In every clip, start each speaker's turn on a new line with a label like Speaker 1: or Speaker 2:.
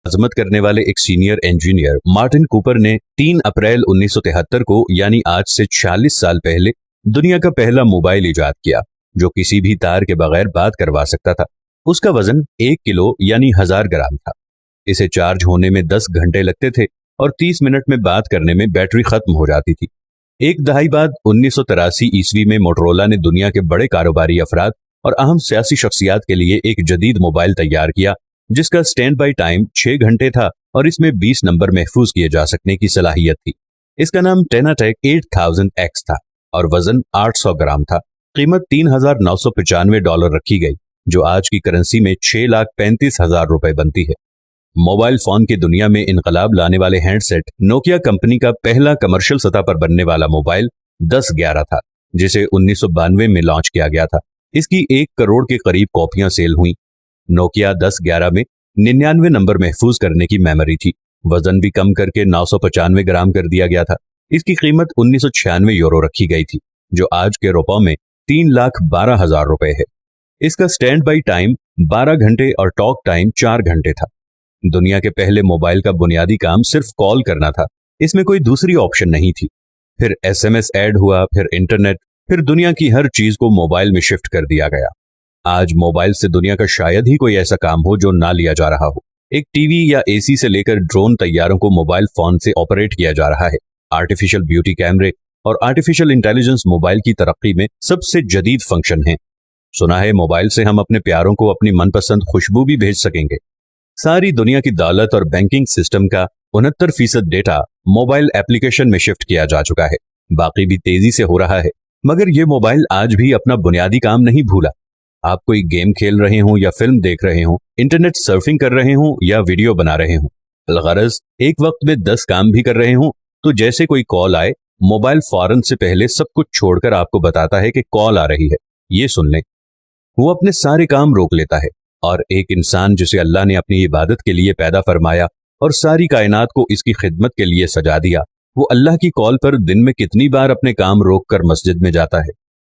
Speaker 1: मुलाजमत करने वाले एक सीनियर इंजीनियर मार्टिन कूपर ने 3 अप्रैल 1973 को यानी आज से 46 साल पहले दुनिया का पहला मोबाइल इजाद किया जो किसी भी तार के बगैर बात करवा सकता था। उसका वजन 1 किलो यानी 1000 ग्राम था। इसे चार्ज होने में 10 घंटे लगते थे और 30 मिनट में बात करने में बैटरी खत्म हो जाती थी। एक दहाई बाद 1983 ईस्वी में मोटरोला ने दुनिया के बड़े कारोबारी अफराद और अहम सियासी शख्सियात के लिए एक जदीद मोबाइल तैयार किया जिसका स्टैंड बाई टाइम 6 घंटे था और इसमें 20 नंबर महफूज किए जा सकने की सलाहियत थी। इसका नाम टेनाटेक 8000X था और वजन 800 ग्राम था। कीमत $3,995 रखी गई जो आज की करेंसी में 6,35,000 रुपए बनती है। मोबाइल फोन की दुनिया में इनकलाब लाने वाले हैंडसेट नोकिया कंपनी का पहला कमर्शियल सतह पर बनने वाला मोबाइल 1011 था जिसे 1992 में लॉन्च किया गया था। इसकी 1 करोड़ के करीब कॉपियां सेल हुई। नोकिया 1011 में 99 नंबर महफूज करने की मेमोरी थी। वजन भी कम करके 995 ग्राम कर दिया गया था। इसकी कीमत 1996 यूरो रखी गई थी जो आज के रुपयों में 3,12,000 रुपए है। इसका स्टैंड बाई टाइम 12 घंटे और टॉक टाइम 4 घंटे था। दुनिया के पहले मोबाइल का बुनियादी काम सिर्फ कॉल करना था। इसमें कोई दूसरी ऑप्शन नहीं थी। फिर SMS ऐड हुआ, फिर इंटरनेट, फिर दुनिया की हर चीज को मोबाइल में शिफ्ट कर दिया गया। आज मोबाइल से दुनिया का शायद ही कोई ऐसा काम हो जो ना लिया जा रहा हो। एक टीवी या AC से लेकर ड्रोन तैयारों को मोबाइल फोन से ऑपरेट किया जा रहा है। आर्टिफिशियल ब्यूटी कैमरे और आर्टिफिशियल इंटेलिजेंस मोबाइल की तरक्की में सबसे जदीद फंक्शन है। सुना है मोबाइल से हम अपने प्यारों को अपनी मनपसंद खुशबू भी भेज सकेंगे। सारी दुनिया की दौलत और बैंकिंग सिस्टम का 69% डेटा मोबाइल एप्लीकेशन में शिफ्ट किया जा चुका है। बाकी भी तेजी से हो रहा है मगर ये मोबाइल आज भी अपना बुनियादी काम नहीं भूला। आप कोई गेम खेल रहे हों या फिल्म देख रहे हों, इंटरनेट सर्फिंग कर रहे हों या वीडियो बना रहे हों, अलगरज एक वक्त में 10 काम भी कर रहे हों, तो जैसे कोई कॉल आए मोबाइल फौरन से पहले सब कुछ छोड़कर आपको बताता है कि कॉल आ रही है, ये सुन लें। वो अपने सारे काम रोक लेता है और एक इंसान जिसे अल्लाह ने अपनी इबादत के लिए पैदा फरमाया और सारी कायनात को इसकी खिदमत के लिए सजा दिया, वो अल्लाह की कॉल पर दिन में कितनी बार अपने काम रोककर मस्जिद में जाता है।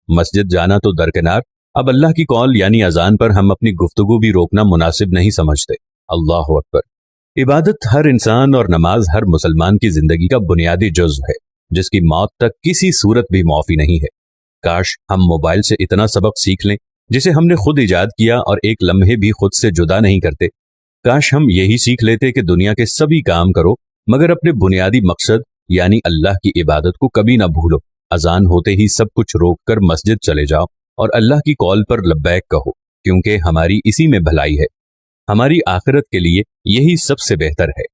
Speaker 1: मस्जिद जाना तो दरकिनार, अब अल्लाह की कॉल यानी अजान पर हम अपनी गुफ्तगू भी रोकना मुनासिब नहीं समझते। अल्लाह अकबर। इबादत हर इंसान और नमाज हर मुसलमान की जिंदगी का बुनियादी जुज़्व है जिसकी मौत तक किसी सूरत भी माफी नहीं है। काश हम मोबाइल से इतना सबक सीख लें जिसे हमने खुद इजाद किया और एक लम्हे भी खुद से जुदा नहीं करते। काश हम यही सीख लेते कि दुनिया के सभी काम करो मगर अपने बुनियादी मकसद यानी अल्लाह की इबादत को कभी ना भूलो। अजान होते ही सब कुछ रोककर मस्जिद चले जाओ और अल्लाह की कॉल पर लब्बैक कहो क्योंकि हमारी इसी में भलाई है। हमारी आखिरत के लिए यही सबसे बेहतर है।